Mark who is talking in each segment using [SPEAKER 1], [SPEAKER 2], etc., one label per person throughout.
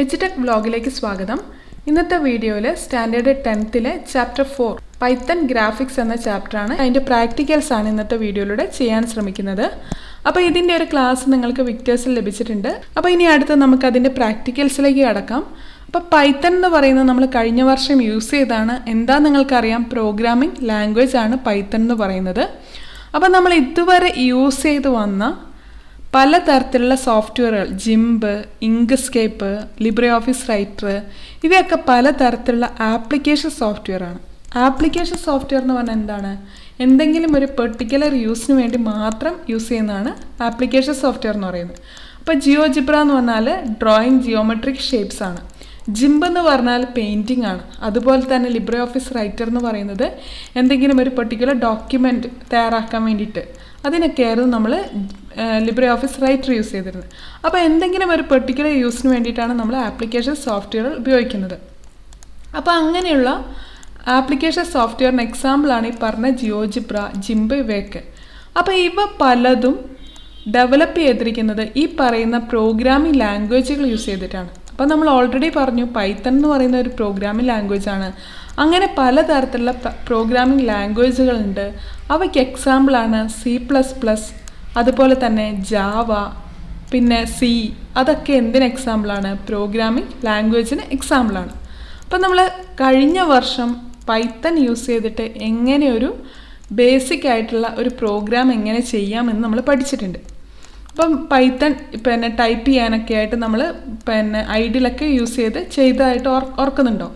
[SPEAKER 1] EDUTECH വ്ലോഗിലേക്ക് സ്വാഗതം. ഇന്നത്തെ വീഡിയോയിൽ സ്റ്റാൻഡേർഡ് 10ലെ ചാപ്റ്റർ 4 പൈത്തൺ ഗ്രാഫിക്സ് എന്ന ചാപ്റ്റർ ആണ്. അതിന്റെ പ്രാക്ടിക്കൽസ് ആണ് ഇന്നത്തെ വീഡിയോയിലൂടെ ചെയ്യാൻ ശ്രമിക്കുന്നത്. അപ്പോൾ ഇതിന്റെ ഒരു ക്ലാസ് നിങ്ങൾക്ക് വിക്ടേഴ്സിൽ ലഭിച്ചിട്ടുണ്ട്. അപ്പോൾ ഇനി അടുത്ത നമുക്ക് അതിന്റെ പ്രാക്ടിക്കൽസിലേക്ക് കടക്കാം. അപ്പോൾ പൈത്തൺ എന്ന് പറയുന്നത് നമ്മൾ കഴിഞ്ഞ വർഷം യൂസ് ചെയ്താണ്. എന്താ നിങ്ങൾക്കറിയാം, പ്രോഗ്രാമിംഗ് ലാംഗ്വേജ് ആണ് പൈത്തൺ എന്ന് പറയുന്നത്. അപ്പോൾ നമ്മൾ ഇതുവരെ യൂസ് ചെയ്ത് വന്ന പലതരത്തിലുള്ള സോഫ്റ്റ്വെയറുകൾ, GIMP, Inkscape, Libre office writer, ഇവയൊക്കെ പലതരത്തിലുള്ള ആപ്ലിക്കേഷൻ സോഫ്റ്റ്വെയർ ആണ്. ആപ്ലിക്കേഷൻ സോഫ്റ്റ്വെയർ എന്ന് പറഞ്ഞാൽ എന്താണ്? എന്തെങ്കിലും ഒരു പെർട്ടിക്കുലർ യൂസിന് വേണ്ടി മാത്രം യൂസ് ചെയ്യുന്നതാണ് ആപ്ലിക്കേഷൻ സോഫ്റ്റ്വെയർ എന്ന് പറയുന്നത്. അപ്പോൾ ജിയോജിബ്ര എന്ന് പറഞ്ഞാൽ ഡ്രോയിങ് ജിയോമെട്രിക് ഷേപ്സ് ആണ്. ജിംബ് എന്ന് പറഞ്ഞാൽ പെയിൻറ്റിംഗ് ആണ്. അതുപോലെ തന്നെ ലിബ്രെ ഓഫീസ് റൈറ്റർ എന്ന് പറയുന്നത് എന്തെങ്കിലും ഒരു പെർട്ടിക്കുലർ ഡോക്യുമെൻറ്റ് തയ്യാറാക്കാൻ വേണ്ടിയിട്ട് അതിനൊക്കെയായിരുന്നു നമ്മൾ ലിബ്രെ ഓഫീസ് റൈറ്റർ യൂസ് ചെയ്തിരുന്നത്. അപ്പോൾ എന്തെങ്കിലും ഒരു പെർട്ടിക്കുലർ യൂസിന് വേണ്ടിയിട്ടാണ് നമ്മൾ ആപ്ലിക്കേഷൻ സോഫ്റ്റ്വെയർ ഉപയോഗിക്കുന്നത്. അപ്പോൾ അങ്ങനെയുള്ള ആപ്ലിക്കേഷൻ സോഫ്റ്റ്വെയറിന് എക്സാമ്പിളാണ് ഈ പറഞ്ഞ ജിയോജിബ്ര, ജിംബ്, ഇവയൊക്കെ. അപ്പോൾ ഇവ പലതും ഡെവലപ്പ് ചെയ്തിരിക്കുന്നത് ഈ പറയുന്ന പ്രോഗ്രാമിംഗ് ലാംഗ്വേജുകൾ യൂസ് ചെയ്തിട്ടാണ്. അപ്പോൾ നമ്മൾ ഓൾറെഡി പറഞ്ഞു പൈത്തൺ എന്ന് പറയുന്ന ഒരു പ്രോഗ്രാമിംഗ് ലാംഗ്വേജ് ആണ്. അങ്ങനെ പലതരത്തിലുള്ള പ്രോഗ്രാമിംഗ് ലാംഗ്വേജുകളുണ്ട്. അവയ്ക്ക് എക്സാമ്പിളാണ് C++, അതുപോലെ തന്നെ ജാവ, പിന്നെ സി. അതൊക്കെ എന്തിന് എക്സാമ്പിളാണ്? പ്രോഗ്രാമിംഗ് ലാംഗ്വേജിന് എക്സാമ്പിളാണ്. അപ്പം നമ്മൾ കഴിഞ്ഞ വർഷം പൈത്തൺ യൂസ് ചെയ്തിട്ട് എങ്ങനെ ഒരു ബേസിക് ആയിട്ടുള്ള ഒരു പ്രോഗ്രാം എങ്ങനെ ചെയ്യാമെന്ന് നമ്മൾ പഠിച്ചിട്ടുണ്ട്. അപ്പം പൈത്തൺ പിന്നെ ടൈപ്പ് ചെയ്യാനൊക്കെ ആയിട്ട് നമ്മൾ പിന്നെ ഐഡിലൊക്കെ യൂസ് ചെയ്തതായിട്ട് ഓർക്കുന്നുണ്ടോ?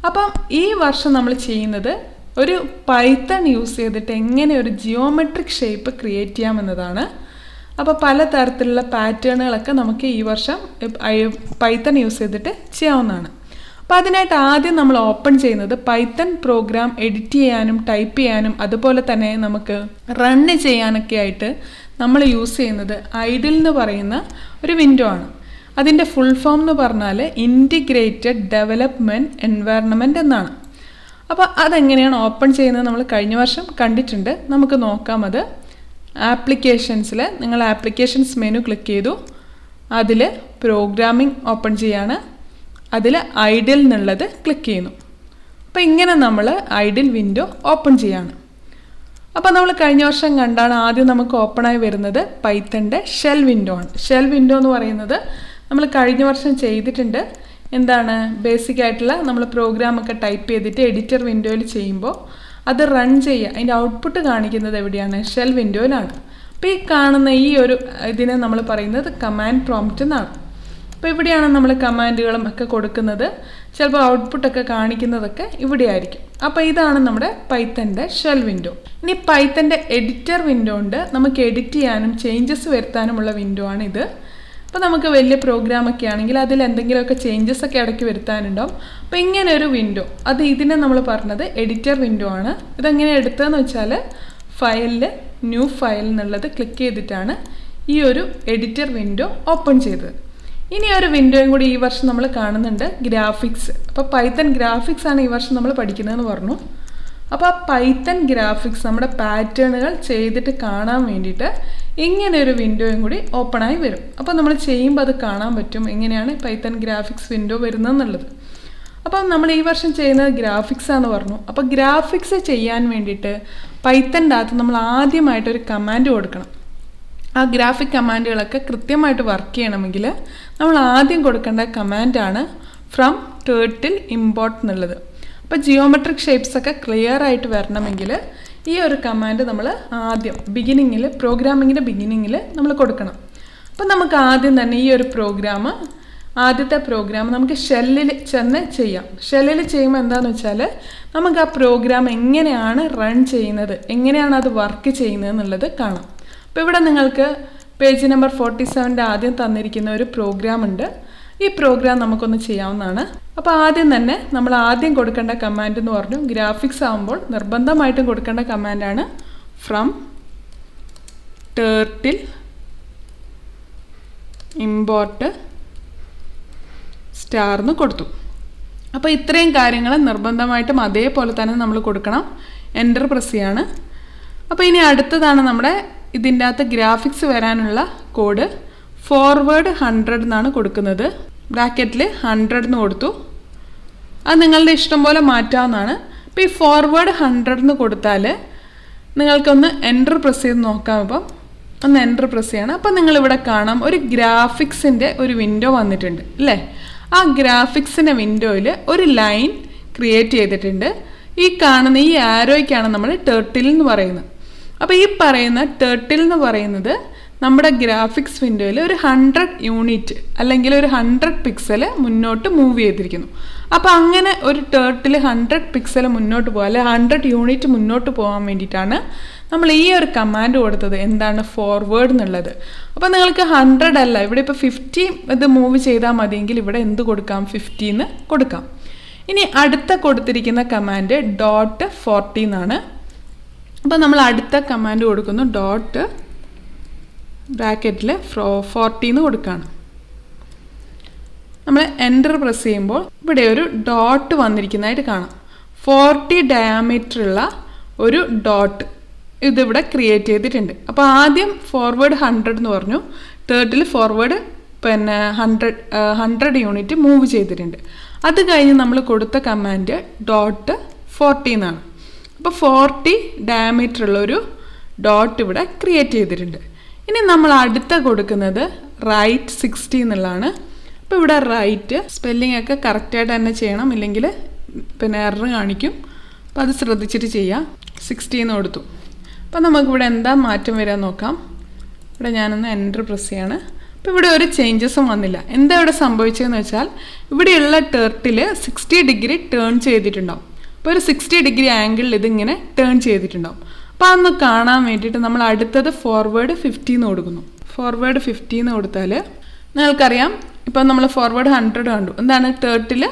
[SPEAKER 1] അപ്പം ഈ വർഷം നമ്മൾ ചെയ്യുന്നത് ഒരു പൈത്തൺ യൂസ് ചെയ്തിട്ട് എങ്ങനെ ഒരു ജിയോമെട്രിക് ഷേപ്പ് ക്രിയേറ്റ് ചെയ്യാമെന്നതാണ്. അപ്പോൾ പലതരത്തിലുള്ള പാറ്റേണുകളൊക്കെ നമുക്ക് ഈ വർഷം പൈത്തൺ യൂസ് ചെയ്തിട്ട് ചെയ്യാവുന്നതാണ്. അപ്പോൾ അതിനായിട്ട് ആദ്യം നമ്മൾ ഓപ്പൺ ചെയ്യുന്നത് പൈത്തൺ പ്രോഗ്രാം എഡിറ്റ് ചെയ്യാനും ടൈപ്പ് ചെയ്യാനും അതുപോലെ തന്നെ നമുക്ക് റണ്ണ് ചെയ്യാനൊക്കെ ആയിട്ട് നമ്മൾ യൂസ് ചെയ്യുന്നത് ഐഡിൽ എന്ന് പറയുന്ന ഒരു വിൻഡോ ആണ്. അതിൻ്റെ ഫുൾ ഫോം എന്ന് പറഞ്ഞാൽ ഇൻറ്റിഗ്രേറ്റഡ് ഡെവലപ്മെൻറ്റ് എൻവയറൺമെൻറ്റ് എന്നാണ്. അപ്പോൾ അതെങ്ങനെയാണ് ഓപ്പൺ ചെയ്യുന്നത് നമ്മൾ കഴിഞ്ഞ വർഷം കണ്ടിട്ടുണ്ട്. നമുക്ക് നോക്കാം. അത് ആപ്ലിക്കേഷൻസിൽ നിങ്ങൾ ആപ്ലിക്കേഷൻസ് മെനു ക്ലിക്ക് ചെയ്തു, അതിൽ പ്രോഗ്രാമിംഗ് ഓപ്പൺ ചെയ്യാണ്, അതിൽ ഐഡിൽ എന്നുള്ളത് ക്ലിക്ക് ചെയ്യുന്നു. അപ്പോൾ ഇങ്ങനെ നമ്മൾ ഐഡിൽ വിൻഡോ ഓപ്പൺ ചെയ്യാണ്. അപ്പോൾ നമ്മൾ കഴിഞ്ഞ വർഷം കണ്ടാണ് ആദ്യം നമുക്ക് ഓപ്പണായി വരുന്നത് പൈത്തണിൻ്റെ ഷെൽ വിൻഡോ ആണ്. ഷെൽ വിൻഡോ എന്ന് പറയുന്നത് നമ്മൾ കഴിഞ്ഞ വർഷം ചെയ്തിട്ടുണ്ട്. എന്താണ്? ബേസിക് ആയിട്ടുള്ള നമ്മൾ പ്രോഗ്രാമൊക്കെ ടൈപ്പ് ചെയ്തിട്ട് എഡിറ്റർ വിൻഡോയിൽ ചെയ്യുമ്പോൾ അത് റൺ ചെയ്യുക, അതിൻ്റെ ഔട്ട്പുട്ട് കാണിക്കുന്നത് എവിടെയാണ്? ഷെൽ വിൻഡോയിലാണ്. അപ്പോൾ ഈ കാണുന്ന ഈ ഒരു ഇതിനെ നമ്മൾ പറയുന്നത് കമാൻഡ് പ്രോംപ്റ്റ് എന്നാണ്. അപ്പോൾ ഇവിടെയാണ് നമ്മൾ കമാൻഡുകളും ഒക്കെ കൊടുക്കുന്നത്. ചിലപ്പോൾ ഔട്ട്പുട്ടൊക്കെ കാണിക്കുന്നതൊക്കെ ഇവിടെ ആയിരിക്കും. അപ്പോൾ ഇതാണ് നമ്മുടെ പൈത്തണിൻ്റെ ഷെൽ വിൻഡോ. ഇനി പൈത്തണിൻ്റെ എഡിറ്റർ വിൻഡോ ഉണ്ട്. നമുക്ക് എഡിറ്റ് ചെയ്യാനും ചേഞ്ചസ് വരുത്താനുമുള്ള വിൻഡോ ആണ് ഇത്. അപ്പോൾ നമുക്ക് വലിയ പ്രോഗ്രാമൊക്കെ ആണെങ്കിൽ അതിൽ എന്തെങ്കിലുമൊക്കെ ചേഞ്ചസ് ഒക്കെ ഇടയ്ക്ക് വരുത്താനുണ്ടാവും. അപ്പോൾ ഇങ്ങനെ ഒരു വിൻഡോ, ഇതിനെ നമ്മൾ പറഞ്ഞത് എഡിറ്റർ വിൻഡോ ആണ്. ഇതെങ്ങനെ എടുത്തതെന്ന് വെച്ചാൽ ഫയലിൽ ന്യൂ ഫയൽ എന്നുള്ളത് ക്ലിക്ക് ചെയ്തിട്ടാണ് ഈ ഒരു എഡിറ്റർ വിൻഡോ ഓപ്പൺ ചെയ്തത്. ഇനി ഒരു വിൻഡോയും കൂടി ഈ വർഷം നമ്മൾ കാണുന്നുണ്ട്, ഗ്രാഫിക്സ്. അപ്പോൾ പൈത്തൺ ഗ്രാഫിക്സ് ആണ് ഈ വർഷം നമ്മൾ പഠിക്കുന്നതെന്ന് പറഞ്ഞു. അപ്പോൾ ആ പൈത്തൺ ഗ്രാഫിക്സ് നമ്മുടെ പാറ്റേണുകൾ ചെയ്തിട്ട് കാണാൻ വേണ്ടിയിട്ട് ഇങ്ങനെ ഒരു വിൻഡോയും കൂടി ഓപ്പണായി വരും. അപ്പോൾ നമ്മൾ ചെയ്യുമ്പോൾ അത് കാണാൻ പറ്റും എങ്ങനെയാണ് പൈത്തൺ ഗ്രാഫിക്സ് വിൻഡോ വരുന്നതെന്നുള്ളത്. അപ്പം നമ്മൾ ഈ വർഷം ചെയ്യുന്നത് ഗ്രാഫിക്സ് ആണെന്ന് പറഞ്ഞു. അപ്പോൾ ഗ്രാഫിക്സ് ചെയ്യാൻ വേണ്ടിയിട്ട് പൈത്തണിൻ്റെ അകത്ത് നമ്മൾ ആദ്യമായിട്ടൊരു കമാൻഡ് കൊടുക്കണം. ആ ഗ്രാഫിക് കമാൻഡുകളൊക്കെ കൃത്യമായിട്ട് വർക്ക് ചെയ്യണമെങ്കിൽ നമ്മൾ ആദ്യം കൊടുക്കേണ്ട കമാൻഡാണ് ഫ്രം ടേർട്ടിൽ ഇമ്പോർട്ട് എന്നുള്ളത്. അപ്പോൾ ജിയോമെട്രിക് ഷേപ്സ് ഒക്കെ ക്ലിയർ ആയിട്ട് വരണമെങ്കിൽ ഈ ഒരു കമാൻഡ് നമ്മൾ ആദ്യം ബിഗിനിങ്ങിൽ, പ്രോഗ്രാമിങ്ങിൻ്റെ ബിഗിനിങ്ങിൽ നമ്മൾ കൊടുക്കണം. അപ്പം നമുക്ക് ആദ്യം തന്നെ ഈ ഒരു ആദ്യത്തെ പ്രോഗ്രാം നമുക്ക് ഷെല്ലിൽ ചെന്ന് ചെയ്യാം. ഷെല്ലിൽ ചെയ്യുമ്പോൾ എന്താണെന്ന് വെച്ചാൽ നമുക്ക് ആ പ്രോഗ്രാം എങ്ങനെയാണ് റൺ ചെയ്യുന്നത്, എങ്ങനെയാണ് അത് വർക്ക് ചെയ്യുന്നത് എന്നുള്ളത് കാണാം. അപ്പോൾ ഇവിടെ നിങ്ങൾക്ക് പേജ് നമ്പർ 47 ആദ്യം തന്നിരിക്കുന്ന ഒരു പ്രോഗ്രാം ഉണ്ട്. ഈ പ്രോഗ്രാം നമുക്കൊന്ന് ചെയ്യാവുന്നതാണ്. അപ്പോൾ ആദ്യം തന്നെ നമ്മൾ ആദ്യം കൊടുക്കേണ്ട കമാൻഡ് എന്ന് പറഞ്ഞു, ഗ്രാഫിക്സ് ആകുമ്പോൾ നിർബന്ധമായിട്ടും കൊടുക്കേണ്ട കമാൻഡാണ് ഫ്രം ടേർട്ടിൽ ഇമ്പോർട്ട് സ്റ്റാർ എന്ന് കൊടുത്തു. അപ്പോൾ ഇത്രയും കാര്യങ്ങൾ നിർബന്ധമായിട്ടും അതേപോലെ തന്നെ നമ്മൾ കൊടുക്കണം. എൻ്റർ പ്രസ് ചെയ്യാണ്. അപ്പോൾ ഇനി അടുത്തതാണ് നമ്മുടെ ഇതിൻ്റെ അകത്ത് ഗ്രാഫിക്സ് വരാനുള്ള കോഡ്. ഫോർവേഡ് 100 എന്നാണ് കൊടുക്കുന്നത്. ബ്രാക്കറ്റിൽ 100 എന്ന് കൊടുത്തു. അത് നിങ്ങളുടെ ഇഷ്ടം പോലെ മാറ്റാവുന്നതാണ്. അപ്പോൾ ഈ ഫോർവേഡ് 100 എന്ന് കൊടുത്താൽ നിങ്ങൾക്കൊന്ന് എൻ്റർ പ്രസ് ചെയ്ത് നോക്കാം. ഇപ്പം ഒന്ന് എൻ്റർ പ്രസ് ചെയ്യണം. അപ്പം നിങ്ങളിവിടെ കാണാം ഒരു ഗ്രാഫിക്സിൻ്റെ ഒരു വിൻഡോ വന്നിട്ടുണ്ട് അല്ലേ. ആ ഗ്രാഫിക്സിൻ്റെ വിൻഡോയിൽ ഒരു ലൈൻ ക്രിയേറ്റ് ചെയ്തിട്ടുണ്ട്. ഈ കാണുന്ന ഈ ആരോയ്ക്കാണ് നമ്മൾ ടേർട്ടിൽ എന്ന് പറയുന്നത്. അപ്പോൾ ഈ പറയുന്ന ടേർട്ടിൽ എന്ന് പറയുന്നത് നമ്മുടെ ഗ്രാഫിക്സ് വിൻഡോയിൽ ഒരു 100 യൂണിറ്റ് അല്ലെങ്കിൽ ഒരു 100 പിക്സൽ മുന്നോട്ട് മൂവ് ചെയ്തിരിക്കുന്നു. അപ്പോൾ അങ്ങനെ ഒരു ടേർട്ടിൽ 100 പിക്സൽ മുന്നോട്ട് പോകാൻ അല്ലെ 100 യൂണിറ്റ് മുന്നോട്ട് പോകാൻ വേണ്ടിയിട്ടാണ് നമ്മൾ ഈ ഒരു കമാൻഡ് കൊടുത്തത്. എന്താണ് ഫോർവേഡ് എന്നുള്ളത്. അപ്പോൾ നിങ്ങൾക്ക് 100 അല്ല, ഇവിടെ ഇപ്പോൾ 50 ഇത് മൂവ് ചെയ്താൽ മതിയെങ്കിൽ ഇവിടെ എന്ത് കൊടുക്കാം, 50 എന്ന് കൊടുക്കാം. ഇനി അടുത്ത കൊടുത്തിരിക്കുന്ന കമാൻഡ് .40 എന്നാണ്. അപ്പോൾ നമ്മൾ അടുത്ത കമാൻഡ് കൊടുക്കുന്നു ബ്രാക്കറ്റിൽ 40 എന്ന് കൊടുക്കുകയാണ്. നമ്മൾ എൻ്റർ പ്രസ് ചെയ്യുമ്പോൾ ഇവിടെ ഒരു ഡോട്ട് വന്നിരിക്കുന്നതായിട്ട് കാണാം. 40 ഡയമീറ്ററുള്ള ഒരു ഡോട്ട് ഇതിവിടെ ക്രിയേറ്റ് ചെയ്തിട്ടുണ്ട്. അപ്പോൾ ആദ്യം ഫോർവേഡ് 100 എന്ന് പറഞ്ഞു, തേർഡിൽ ഫോർവേഡ് 100 യൂണിറ്റ് മൂവ് ചെയ്തിട്ടുണ്ട്. അത് കഴിഞ്ഞ് നമ്മൾ കൊടുത്ത കമാൻഡ് .40 എന്നാണ്. അപ്പോൾ 40 ഡയമീറ്ററുള്ളൊരു ഡോട്ട് ഇവിടെ ക്രിയേറ്റ് ചെയ്തിട്ടുണ്ട്. ഇനി നമ്മൾ അടുത്ത കൊടുക്കുന്നത് റൈറ്റ് 60 എന്നുള്ളതാണ്. അപ്പോൾ ഇവിടെ റൈറ്റ് സ്പെല്ലിംഗ് ഒക്കെ കറക്റ്റായിട്ട് തന്നെ ചെയ്യണം, ഇല്ലെങ്കിൽ എറർ കാണിക്കും. അപ്പോൾ അത് ശ്രദ്ധിച്ചിട്ട് ചെയ്യാം. 60 എന്ന് കൊടുത്തു. അപ്പോൾ നമുക്കിവിടെ എന്താ മാറ്റം വരാൻ നോക്കാം. ഇവിടെ ഞാനൊന്ന് എൻ്റർ പ്രസ് ചെയ്യാണ്. അപ്പോൾ ഇവിടെ ഒരു ചേഞ്ചസും വന്നില്ല. എന്താ ഇവിടെ സംഭവിച്ചതെന്ന് വെച്ചാൽ ഇവിടെയുള്ള ടേർട്ടിൽ 60 ഡിഗ്രി ടേൺ ചെയ്തിട്ടുണ്ടാവും. അപ്പോൾ ഒരു 60 ഡിഗ്രി ആംഗിളിൽ ഇതിങ്ങനെ ടേൺ ചെയ്തിട്ടുണ്ടാവും. അപ്പോൾ അതൊന്ന് കാണാൻ വേണ്ടിയിട്ട് നമ്മൾ അടുത്തത് ഫോർവേഡ് 50 എന്ന് കൊടുക്കുന്നു. ഫോർവേഡ് 50 എന്ന് കൊടുത്താൽ നിങ്ങൾക്കറിയാം ഇപ്പം നമ്മൾ ഫോർവേഡ് 100 കണ്ടു. എന്താണ് ടേർട്ടിൽ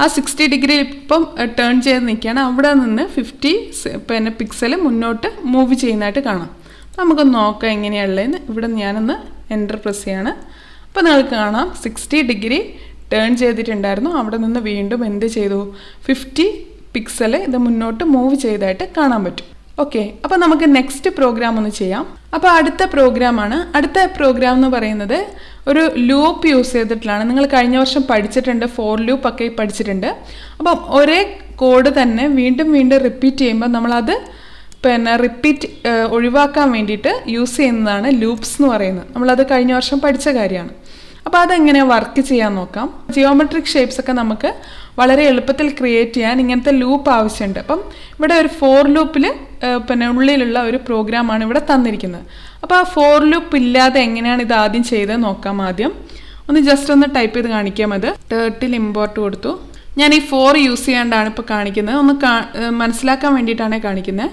[SPEAKER 1] ആ 60 ഡിഗ്രി ഇപ്പം ടേൺ ചെയ്ത് നിൽക്കുകയാണ്. അവിടെ നിന്ന് 50 പിക്സൽ മുന്നോട്ട് മൂവ് ചെയ്യുന്നതായിട്ട് കാണാം. അപ്പോൾ നമുക്കൊന്ന് നോക്കാം എങ്ങനെയുള്ളതെന്ന്. ഇവിടെ ഞാനൊന്ന് എൻ്റർ പ്രസ് ചെയ്യാണ്. അപ്പോൾ നിങ്ങൾക്ക് കാണാം 60 ഡിഗ്രി ടേൺ ചെയ്തിട്ടുണ്ടായിരുന്നു. അവിടെ നിന്ന് വീണ്ടും എന്ത് ചെയ്തു, 50 പിക്സൽ ഇത് മുന്നോട്ട് മൂവ് ചെയ്തതായിട്ട് കാണാൻ പറ്റും. ഓക്കെ, അപ്പോൾ നമുക്ക് നെക്സ്റ്റ് പ്രോഗ്രാം ഒന്ന് ചെയ്യാം. അപ്പോൾ അടുത്ത പ്രോഗ്രാമാണ്. അടുത്ത പ്രോഗ്രാം എന്ന് പറയുന്നത് ഒരു ലൂപ്പ് യൂസ് ചെയ്തിട്ടുള്ളതാണ്. നിങ്ങൾ കഴിഞ്ഞ വർഷം പഠിച്ചിട്ടുണ്ട്, ഫോർ ലൂപ്പ് ഒക്കെ പഠിച്ചിട്ടുണ്ട്. അപ്പം ഒരേ കോഡ് തന്നെ വീണ്ടും വീണ്ടും റിപ്പീറ്റ് ചെയ്യുമ്പോൾ നമ്മളത് റിപ്പീറ്റ് ഒഴിവാക്കാൻ വേണ്ടിയിട്ട് യൂസ് ചെയ്യുന്നതാണ് ലൂപ്സ് എന്ന് പറയുന്നത്. നമ്മളത് കഴിഞ്ഞ വർഷം പഠിച്ച കാര്യമാണ്. അപ്പോൾ അതെങ്ങനെ വർക്ക് ചെയ്യാൻ നോക്കാം. ജിയോമെട്രിക് ഷേപ്സ് ഒക്കെ നമുക്ക് വളരെ എളുപ്പത്തിൽ ക്രിയേറ്റ് ചെയ്യാൻ ഇങ്ങനത്തെ ലൂപ്പ് ആവശ്യമുണ്ട്. അപ്പം ഇവിടെ ഒരു ഫോർ ലൂപ്പിൽ ഉള്ളിലുള്ള ഒരു പ്രോഗ്രാമാണ് ഇവിടെ തന്നിരിക്കുന്നത്. അപ്പോൾ ആ ഫോർ ലൂപ്പ് ഇല്ലാതെ എങ്ങനെയാണ് ഇത് ആദ്യം ചെയ്തത് നോക്കാം. ആദ്യം ഒന്ന് ജസ്റ്റ് ഒന്ന് ടൈപ്പ് ചെയ്ത് കാണിക്കാം. അത് ടേർട്ടിൽ ഇമ്പോർട്ട് കൊടുത്തു. ഞാൻ ഈ 4 യൂസ് ചെയ്യാണ്ടാണ് ഇപ്പോൾ കാണിക്കുന്നത്. ഒന്ന് മനസ്സിലാക്കാൻ വേണ്ടിയിട്ടാണ് കാണിക്കുന്നത്.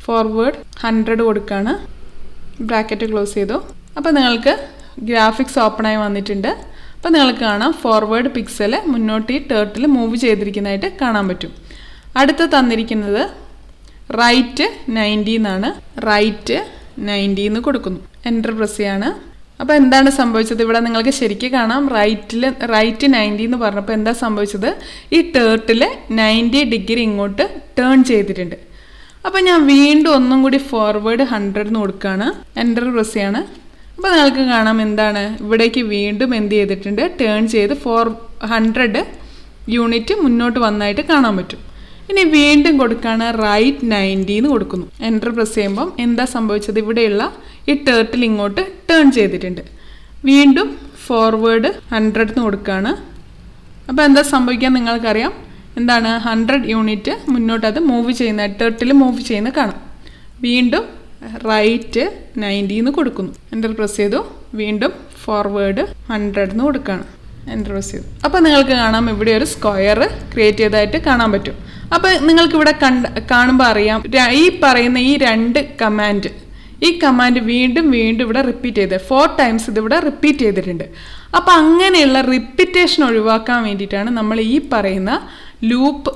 [SPEAKER 1] ഫോർവേഡ് 100 കൊടുക്കുകയാണ്. ബ്രാക്കറ്റ് ക്ലോസ് ചെയ്തു. അപ്പോൾ നിങ്ങൾക്ക് ഗ്രാഫിക്സ് ഓപ്പണായി വന്നിട്ടുണ്ട്. അപ്പോൾ നിങ്ങൾക്ക് കാണാം ഫോർവേഡ് പിക്സൽ മുന്നോട്ട് ഈ ടേർട്ടിൽ മൂവ് ചെയ്തിരിക്കുന്നതായിട്ട് കാണാൻ പറ്റും. അടുത്ത് തന്നിരിക്കുന്നത് റൈറ്റ് 90 എന്നാണ്. റൈറ്റ് 90 എന്ന് കൊടുക്കുന്നു. എൻ്റർ പ്രസ് ചെയ്യാണ്. അപ്പോൾ എന്താണ് സംഭവിച്ചത്, ഇവിടെ നിങ്ങൾക്ക് ശരിക്കും കാണാം റൈറ്റ് 90 എന്ന് പറഞ്ഞപ്പോൾ എന്താ സംഭവിച്ചത്, ഈ ടേർട്ടിൽ 90 ഡിഗ്രി ഇങ്ങോട്ട് ടേൺ ചെയ്തിട്ടുണ്ട്. അപ്പോൾ ഞാൻ വീണ്ടും ഒന്നും കൂടി ഫോർവേഡ് 100 എന്ന് കൊടുക്കുകയാണ്. എൻ്റർ പ്രസ് ചെയ്യാണ്. അപ്പോൾ നിങ്ങൾക്ക് കാണാം എന്താണ് ഇവിടേക്ക് വീണ്ടും എന്ത് ചെയ്തിട്ടുണ്ട്, ടേൺ ചെയ്ത് 400 യൂണിറ്റ് മുന്നോട്ട് വന്നായിട്ട് കാണാൻ പറ്റും. ഇനി വീണ്ടും കൊടുക്കുകയാണ് റൈറ്റ് 90 എന്ന് കൊടുക്കുന്നു. എൻ്റർ പ്രസ് ചെയ്യുമ്പം എന്താ സംഭവിച്ചത്, ഇവിടെയുള്ള ഈ ടേർട്ടിൽ ഇങ്ങോട്ട് ടേൺ ചെയ്തിട്ടുണ്ട്. വീണ്ടും ഫോർവേഡ് 100 എന്ന് കൊടുക്കുകയാണ്. അപ്പോൾ എന്താ സംഭവിക്കാൻ നിങ്ങൾക്കറിയാം, എന്താണ് 100 യൂണിറ്റ് മുന്നോട്ട് അത് മൂവ് ചെയ്യുന്ന ടേർട്ടിൽ മൂവ് ചെയ്യുന്ന കാണാം. വീണ്ടും റൈറ്റ് 90 എന്ന് കൊടുക്കുന്നു. എൻ്റർ പ്രസ് ചെയ്തു. വീണ്ടും ഫോർവേഡ് 100 എന്ന് കൊടുക്കുകയാണ്. എൻ്റർ പ്രസ് ചെയ്തു. അപ്പോൾ നിങ്ങൾക്ക് കാണാം ഇവിടെ ഒരു സ്ക്വയർ ക്രിയേറ്റ് ചെയ്തതായിട്ട് കാണാൻ പറ്റും. അപ്പോൾ നിങ്ങൾക്കിവിടെ കാണുമ്പോൾ അറിയാം ഈ പറയുന്ന ഈ 2 കമാൻഡ്, ഈ കമാൻഡ് വീണ്ടും വീണ്ടും ഇവിടെ റിപ്പീറ്റ് ചെയ്ത് 4 ടൈംസ് ഇതിവിടെ റിപ്പീറ്റ് ചെയ്തിട്ടുണ്ട്. അപ്പോൾ അങ്ങനെയുള്ള റിപ്പീറ്റേഷൻ ഒഴിവാക്കാൻ വേണ്ടിയിട്ടാണ് നമ്മൾ ഈ പറയുന്ന ലൂപ്പ്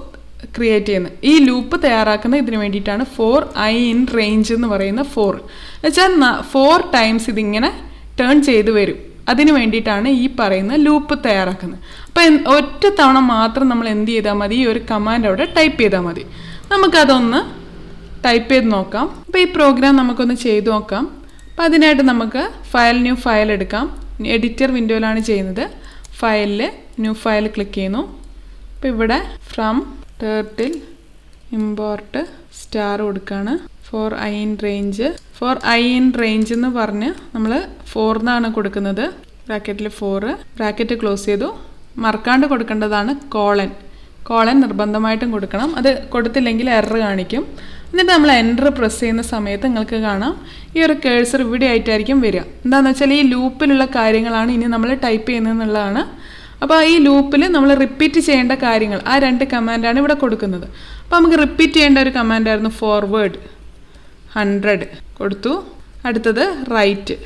[SPEAKER 1] ക്രിയേറ്റ് ചെയ്യുന്നത്. ഈ ലൂപ്പ് തയ്യാറാക്കുന്ന ഇതിന് വേണ്ടിയിട്ടാണ് 4i in range എന്ന് പറയുന്ന 4 വെച്ചാൽ 4 ടൈംസ് ഇതിങ്ങനെ ടേൺ ചെയ്ത് വരും. അതിന് വേണ്ടിയിട്ടാണ് ഈ പറയുന്ന ലൂപ്പ് തയ്യാറാക്കുന്നത്. അപ്പോൾ ഒറ്റ തവണ മാത്രം നമ്മൾ എന്ത് ചെയ്താൽ മതി, ഈ ഒരു കമാൻഡ് അവിടെ ടൈപ്പ് ചെയ്താൽ മതി. നമുക്കതൊന്ന് ടൈപ്പ് ചെയ്ത് നോക്കാം. അപ്പോൾ ഈ പ്രോഗ്രാം നമുക്കൊന്ന് ചെയ്ത് നോക്കാം. അപ്പോൾ അതിനായിട്ട് നമുക്ക് ന്യൂ ഫയൽ എടുക്കാം. എഡിറ്റർ വിൻഡോയിലാണ് ചെയ്യുന്നത്. ഫയലിൽ ന്യൂ ഫയൽ ക്ലിക്ക് ചെയ്യുന്നു. അപ്പോൾ ഇവിടെ ഫ്രം ടേർട്ടിൽ ഇമ്പോർട്ട് സ്റ്റാർ കൊടുക്കുകയാണ്. ഫോർ ഐ ഇൻ റേഞ്ച് എന്ന് പറഞ്ഞ് നമ്മൾ 4 എന്നാണ് കൊടുക്കുന്നത്. ബ്രാക്കറ്റിൽ 4 ബ്രാക്കറ്റ് ക്ലോസ് ചെയ്തു. മറക്കാണ്ട് കൊടുക്കേണ്ടതാണ് കോളൻ നിർബന്ധമായിട്ടും കൊടുക്കണം. അത് കൊടുത്തില്ലെങ്കിൽ എറർ കാണിക്കും. എന്നിട്ട് നമ്മൾ എൻ്റർ പ്രസ് ചെയ്യുന്ന സമയത്ത് നിങ്ങൾക്ക് കാണാം ഈ ഒരു കേഴ്സർ ഇവിടെ ആയിട്ടായിരിക്കും വരിക. എന്താണെന്ന് വെച്ചാൽ ഈ ലൂപ്പിലുള്ള കാര്യങ്ങളാണ് ഇനി നമ്മൾ ടൈപ്പ് ചെയ്യുന്നതെന്നുള്ളതാണ്. അപ്പോൾ ഈ ലൂപ്പിൽ നമ്മൾ റിപ്പീറ്റ് ചെയ്യേണ്ട കാര്യങ്ങൾ ആ 2 കമാൻഡാണ് ഇവിടെ കൊടുക്കുന്നത്. അപ്പോൾ നമുക്ക് റിപ്പീറ്റ് ചെയ്യേണ്ട ഒരു കമാൻഡായിരുന്നു ഫോർവേഡ് 100 കൊടുത്തു. അടുത്തത് റൈറ്റ്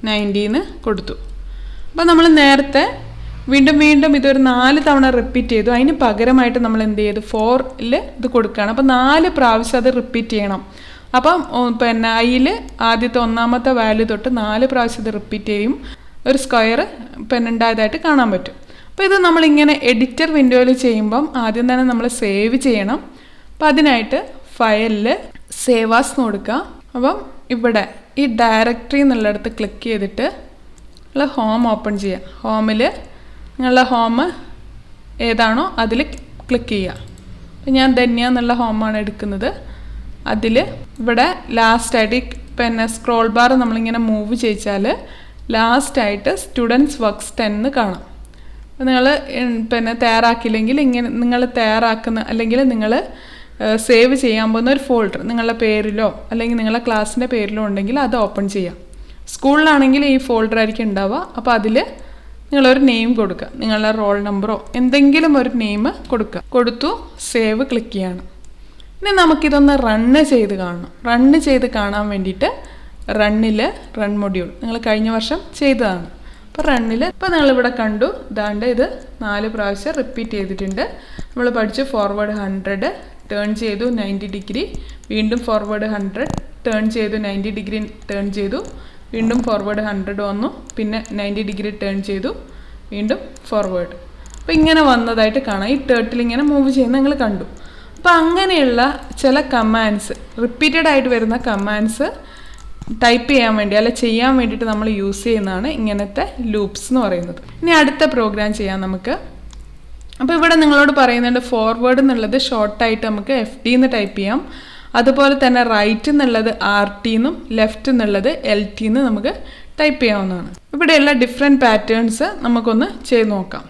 [SPEAKER 1] 90 കൊടുത്തു. അപ്പോൾ നമ്മൾ നേരത്തെ വീണ്ടും ഇതൊരു 4 തവണ റിപ്പീറ്റ് ചെയ്തു. അതിന് പകരമായിട്ട് നമ്മൾ എന്ത് ചെയ്തു 4ൽ ഇത് കൊടുക്കുകയാണ്. അപ്പോൾ 4 പ്രാവശ്യം അത് റിപ്പീറ്റ് ചെയ്യണം. അപ്പം പിന്നെ ഐയിൽ ആദ്യത്തെ 1ാമത്തെ വാല്യൂ തൊട്ട് 4 പ്രാവശ്യം ഇത് റിപ്പീറ്റ് ചെയ്യും. ഒരു സ്ക്വയർ പിന്നെ ഉണ്ടായതായിട്ട് കാണാൻ പറ്റും. അപ്പോൾ ഇത് നമ്മളിങ്ങനെ എഡിറ്റർ വിൻഡോയിൽ ചെയ്യുമ്പം ആദ്യം തന്നെ നമ്മൾ സേവ് ചെയ്യണം. അപ്പം അതിനായിട്ട് ഫയലിൽ സേവ് ആസ് എന്ന് കൊടുക്കുക. അപ്പം ഇവിടെ ഈ ഡയറക്ടറി എന്നുള്ളിടത്ത് ക്ലിക്ക് ചെയ്തിട്ട് നിങ്ങൾ ഹോം ഓപ്പൺ ചെയ്യുക. ഹോമിൽ നിങ്ങളുടെ ഹോം ഏതാണോ അതിൽ ക്ലിക്ക് ചെയ്യുക. അപ്പം ഞാൻ ധന്യ എന്നുള്ള ഹോമാണ് എടുക്കുന്നത്. അതിൽ ഇവിടെ ലാസ്റ്റായിട്ട് പിന്നെ സ്ക്രോൾ ബാർ നമ്മളിങ്ങനെ മൂവ് ചെയ്യിച്ചാൽ ലാസ്റ്റായിട്ട് സ്റ്റുഡൻസ് വർക്ക്സ് 10 കാണാം. അപ്പോൾ നിങ്ങൾ പിന്നെ തയ്യാറാക്കിയില്ലെങ്കിൽ ഇങ്ങനെ നിങ്ങൾ തയ്യാറാക്കുന്ന അല്ലെങ്കിൽ നിങ്ങൾ സേവ് ചെയ്യാൻ പോകുന്ന ഒരു ഫോൾഡർ നിങ്ങളുടെ പേരിലോ അല്ലെങ്കിൽ നിങ്ങളുടെ ക്ലാസ്സിൻ്റെ പേരിലോ ഉണ്ടെങ്കിൽ അത് ഓപ്പൺ ചെയ്യാം. സ്കൂളിലാണെങ്കിൽ ഈ ഫോൾഡർ ആയിരിക്കും ഉണ്ടാവുക. അപ്പോൾ അതിൽ നിങ്ങളൊരു നെയിം കൊടുക്കുക. നിങ്ങളുടെ റോൾ നമ്പറോ എന്തെങ്കിലും ഒരു നെയിം കൊടുത്തു സേവ് ക്ലിക്ക് ചെയ്യണം. ഇനി നമുക്കിതൊന്ന് റണ്ണ് ചെയ്ത് കാണാൻ വേണ്ടിയിട്ട് റൺ മൊഡ്യൂൾ നിങ്ങൾ കഴിഞ്ഞ വർഷം ചെയ്തതാണ്. അപ്പോൾ റണ്ണിൽ ഇപ്പോൾ നിങ്ങളിവിടെ കണ്ടു. ഇതാണ്ട് ഇത് 4 പ്രാവശ്യം റിപ്പീറ്റ് ചെയ്തിട്ടുണ്ട്. നമ്മൾ പഠിച്ചു ഫോർവേഡ് 100 ടേൺ ചെയ്തു 90 ഡിഗ്രി, വീണ്ടും ഫോർവേഡ് 100 ടേൺ ചെയ്തു 90 ഡിഗ്രി ടേൺ ചെയ്തു, വീണ്ടും ഫോർവേഡ് 100 വന്നു, പിന്നെ 90 ഡിഗ്രി ടേൺ ചെയ്തു, വീണ്ടും ഫോർവേഡ്. അപ്പോൾ ഇങ്ങനെ വന്നതായിട്ട് കാണാം. ഈ ടേർട്ടിൽ ഇങ്ങനെ മൂവ് ചെയ്യുന്ന നിങ്ങൾ കണ്ടു. അപ്പോൾ അങ്ങനെയുള്ള ചില കമാൻഡ്സ് റിപ്പീറ്റഡ് ആയിട്ട് വരുന്ന കമാൻഡ്സ് ടൈപ്പ് ചെയ്യാൻ വേണ്ടി അല്ല ചെയ്യാൻ വേണ്ടിയിട്ട് നമ്മൾ യൂസ് ചെയ്യുന്നതാണ് ഇങ്ങനത്തെ ലൂപ്സ് എന്ന് പറയുന്നത്. ഇനി അടുത്ത പ്രോഗ്രാം ചെയ്യാം നമുക്ക്. അപ്പോൾ ഇവിടെ നിങ്ങളോട് പറയുന്നുണ്ട് ഫോർവേഡ് എന്നുള്ളത് ഷോർട്ടായിട്ട് നമുക്ക് FD എന്ന് ടൈപ്പ് ചെയ്യാം. അതുപോലെ തന്നെ റൈറ്റ് എന്നുള്ളത് RT എന്നും ലെഫ്റ്റ് എന്നുള്ളത് LT എന്ന് നമുക്ക് ടൈപ്പ് ചെയ്യാവുന്നതാണ്. ഇവിടെയുള്ള ഡിഫറെൻറ്റ് പാറ്റേൺസ് നമുക്കൊന്ന് ചെയ്ത് നോക്കാം.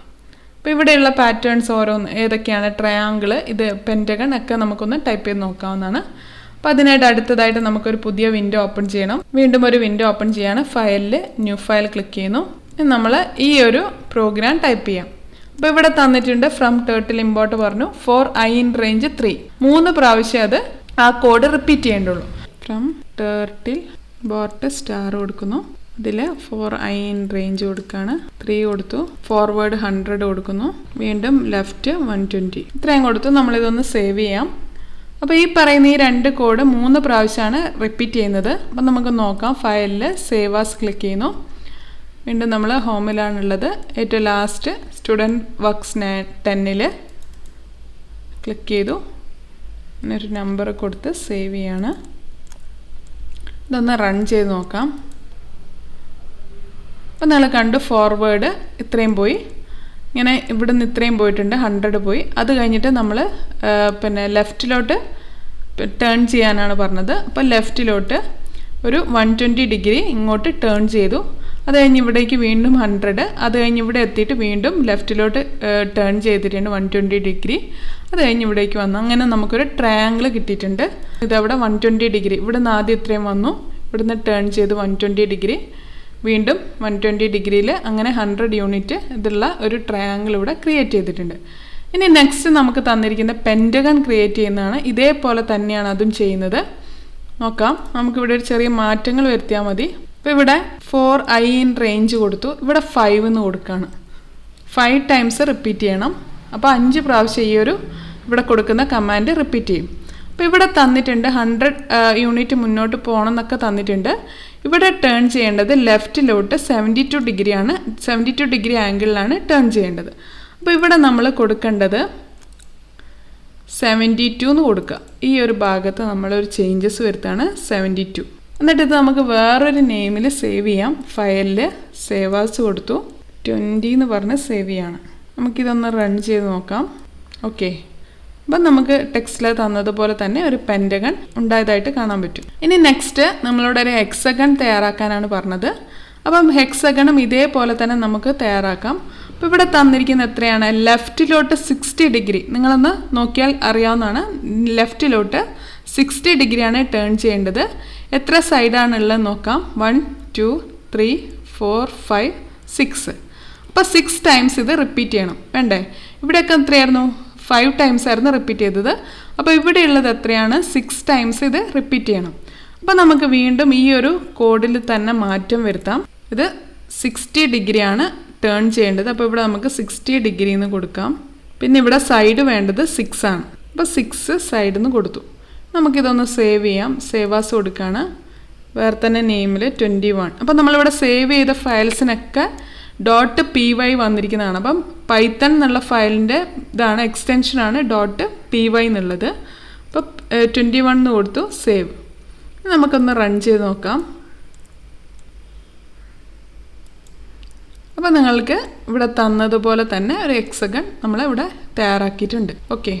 [SPEAKER 1] അപ്പോൾ ഇവിടെയുള്ള പാറ്റേൺസ് ഓരോന്ന് ഏതൊക്കെയാണ് ട്രയാങ്കിൾ, ഇത് പെൻറ്റഗൺ ഒക്കെ നമുക്കൊന്ന് ടൈപ്പ് ചെയ്ത് നോക്കാവുന്നതാണ്. അപ്പോൾ അതിനായിട്ട് അടുത്തതായിട്ട് നമുക്കൊരു പുതിയ വിൻഡോ ഓപ്പൺ ചെയ്യണം. വീണ്ടും ഒരു വിൻഡോ ഓപ്പൺ ചെയ്യാണ്. ഫയലിൽ ന്യൂ ഫയൽ ക്ലിക്ക് ചെയ്യുന്നു. നമ്മൾ ഈ ഒരു പ്രോഗ്രാം ടൈപ്പ് ചെയ്യാം. അപ്പോൾ ഇവിടെ തന്നിട്ടുണ്ട് ഫ്രം ടേർട്ടിൽ ഇമ്പോർട്ട് പറഞ്ഞു ഫോർ ഐ ഇൻ റേഞ്ച് 3 3 പ്രാവശ്യം അത് ആ കോഡ് റിപ്പീറ്റ് ചെയ്യേണ്ടുള്ളൂ. ഫ്രം ടേർട്ടിൽ ഇമ്പോർട്ട് സ്റ്റാർ കൊടുക്കുന്നു. ഇതിൽ 4 ഐ ഇൻ റേഞ്ച് കൊടുക്കുകയാണ്. 3 കൊടുത്തു. ഫോർവേഡ് 100 കൊടുക്കുന്നു. വീണ്ടും ലെഫ്റ്റ് 120 ഇത്രയും കൊടുത്തു. നമ്മളിതൊന്ന് സേവ് ചെയ്യാം. അപ്പോൾ ഈ പറയുന്ന ഈ 2 കോഡ് 3 പ്രാവശ്യമാണ് റിപ്പീറ്റ് ചെയ്യുന്നത്. അപ്പം നമുക്ക് നോക്കാം. ഫയലിൽ സേവ് ആസ് ക്ലിക്ക് ചെയ്യുന്നു. വീണ്ടും നമ്മൾ ഹോമിലാണുള്ളത്. ഏറ്റവും ലാസ്റ്റ് സ്റ്റുഡൻറ്റ് വർക്ക്സ് 10ൽ ക്ലിക്ക് ചെയ്തു. ഒരു നമ്പർ കൊടുത്ത് സേവ് ചെയ്യാണ്. ഇതൊന്ന് റൺ ചെയ്ത് നോക്കാം. അപ്പോൾ നിങ്ങൾ കണ്ടു ഫോർവേഡ് ഇത്രയും പോയി. ഇങ്ങനെ ഇവിടുന്ന് ഇത്രയും പോയിട്ടുണ്ട്. 100 പോയി. അത് കഴിഞ്ഞിട്ട് നമ്മൾ പിന്നെ ലെഫ്റ്റിലോട്ട് ടേൺ ചെയ്യാനാണ് പറഞ്ഞത്. അപ്പോൾ ലെഫ്റ്റിലോട്ട് ഒരു 120 ഡിഗ്രി ഇങ്ങോട്ട് ടേൺ ചെയ്തു. അത് കഴിഞ്ഞ് ഇവിടേക്ക് വീണ്ടും 100. അത് കഴിഞ്ഞ് ഇവിടെ എത്തിയിട്ട് വീണ്ടും ലെഫ്റ്റിലോട്ട് ടേൺ ചെയ്തിട്ടുണ്ട് 120 ഡിഗ്രി. അത് കഴിഞ്ഞ് ഇവിടേക്ക് വന്നു. അങ്ങനെ നമുക്കൊരു ട്രയാങ്കിൾ കിട്ടിയിട്ടുണ്ട്. ഇതവിടെ 120 ഡിഗ്രി ഇവിടെ നിന്ന് ആദ്യം ഇത്രയും വന്നു. ഇവിടുന്ന് ടേൺ ചെയ്ത് 120 ഡിഗ്രി, വീണ്ടും 120 ഡിഗ്രിയിൽ അങ്ങനെ 100 യൂണിറ്റ് ഇതുള്ള ഒരു ട്രയാങ്കിൾ ഇവിടെ ക്രിയേറ്റ് ചെയ്തിട്ടുണ്ട്. ഇനി നെക്സ്റ്റ് നമുക്ക് തന്നിരിക്കുന്ന പെൻറ്റഗൺ ക്രിയേറ്റ് ചെയ്യുന്നതാണ്. ഇതേപോലെ തന്നെയാണ് അതും ചെയ്യുന്നത്. നോക്കാം. നമുക്കിവിടെ ഒരു ചെറിയ മാറ്റങ്ങൾ വരുത്തിയാൽ മതി. അപ്പോൾ ഇവിടെ 4 ഐ ഇൻ റേഞ്ച് കൊടുത്തു. ഇവിടെ 5 എന്ന് കൊടുക്കുകയാണ്. 5 ടൈംസ് റിപ്പീറ്റ് ചെയ്യണം. അപ്പോൾ 5 പ്രാവശ്യം ഈ ഒരു ഇവിടെ കൊടുക്കുന്ന കമാൻഡ് റിപ്പീറ്റ് ചെയ്യും. അപ്പോൾ ഇവിടെ തന്നിട്ടുണ്ട് 100 യൂണിറ്റ് മുന്നോട്ട് പോകണം എന്നൊക്കെ തന്നിട്ടുണ്ട്. ഇവിടെ ടേൺ ചെയ്യേണ്ടത് ലെഫ്റ്റിലോട്ട് 72 ഡിഗ്രിയാണ്. 72 ഡിഗ്രി ആംഗിളിലാണ് ടേൺ ചെയ്യേണ്ടത്. അപ്പോൾ ഇവിടെ നമ്മൾ കൊടുക്കേണ്ടത് 72 എന്ന് കൊടുക്കുക. ഈ ഒരു ഭാഗത്ത് നമ്മളൊരു ചേഞ്ചസ് വരുത്താണ് 72. എന്നിട്ട് ഇത് നമുക്ക് വേറൊരു നെയിമിൽ സേവ് ചെയ്യാം. ഫയലിൽ സേവ് ആസ് കൊടുത്തു. 20 എന്ന് പറഞ്ഞ് സേവ് ചെയ്യാണ്. നമുക്കിതൊന്ന് റൺ ചെയ്ത് നോക്കാം. ഓക്കെ, അപ്പം നമുക്ക് ടെക്സ്റ്റിൽ തന്നതുപോലെ തന്നെ ഒരു പെൻറ്റഗൺ ഉണ്ടായതായിട്ട് കാണാൻ പറ്റും. ഇനി നെക്സ്റ്റ് നമ്മളോട് ഒരു ഹെക്സഗൺ തയ്യാറാക്കാനാണ് പറഞ്ഞത്. അപ്പം ഹെക്സഗണും ഇതേപോലെ തന്നെ നമുക്ക് തയ്യാറാക്കാം. അപ്പോൾ ഇവിടെ തന്നിരിക്കുന്നത് എത്രയാണ്? ലെഫ്റ്റിലോട്ട് 60 ഡിഗ്രി. നിങ്ങളൊന്ന് നോക്കിയാൽ അറിയാവുന്നതാണ്. ലെഫ്റ്റിലോട്ട് 60 ഡിഗ്രിയാണ് ടേൺ ചെയ്യേണ്ടത്. എത്ര സൈഡാണുള്ളത് നോക്കാം. 1 2 3 4 5 6. അപ്പോൾ 6 ടൈംസ് ഇത് റിപ്പീറ്റ് ചെയ്യണം വേണ്ടേ? ഇവിടെയൊക്കെ എത്രയായിരുന്നു? 5 ടൈംസ് ആയിരുന്നു റിപ്പീറ്റ് ചെയ്തത്. അപ്പോൾ ഇവിടെയുള്ളത് എത്രയാണ്? 6 ടൈംസ് ഇത് റിപ്പീറ്റ് ചെയ്യണം. അപ്പോൾ നമുക്ക് വീണ്ടും ഈ ഒരു കോഡിൽ തന്നെ മാറ്റം വരുത്താം. ഇത് 60 ഡിഗ്രിയാണ് ടേൺ ചെയ്യേണ്ടത്. അപ്പോൾ ഇവിടെ നമുക്ക് 60 ഡിഗ്രി എന്ന് കൊടുക്കാം. പിന്നെ ഇവിടെ സൈഡ് വേണ്ടത് 6 ആണ്. അപ്പോൾ 6 സൈഡിൽ നിന്ന് കൊടുത്തു. നമുക്കിതൊന്ന് സേവ് ചെയ്യാം. സേവ് ആസ് കൊടുക്കുകയാണ്. വേറെ തന്നെ നെയിമിൽ 21. അപ്പോൾ നമ്മളിവിടെ സേവ് ചെയ്ത ഫയൽസിനൊക്കെ .py വന്നിരിക്കുന്നതാണ്. അപ്പം പൈത്തൺ എന്നുള്ള ഫയലിൻ്റെ ഇതാണ്, എക്സ്റ്റൻഷനാണ് .py എന്നുള്ളത്. അപ്പോൾ 21 എന്ന് കൊടുത്തു, സേവ്. നമുക്കൊന്ന് റൺ ചെയ്ത് നോക്കാം. അപ്പോൾ നിങ്ങൾക്ക് ഇവിടെ തന്നതുപോലെ തന്നെ ഒരു ഹെക്സഗൺ നമ്മളിവിടെ തയ്യാറാക്കിയിട്ടുണ്ട്. ഓക്കെ.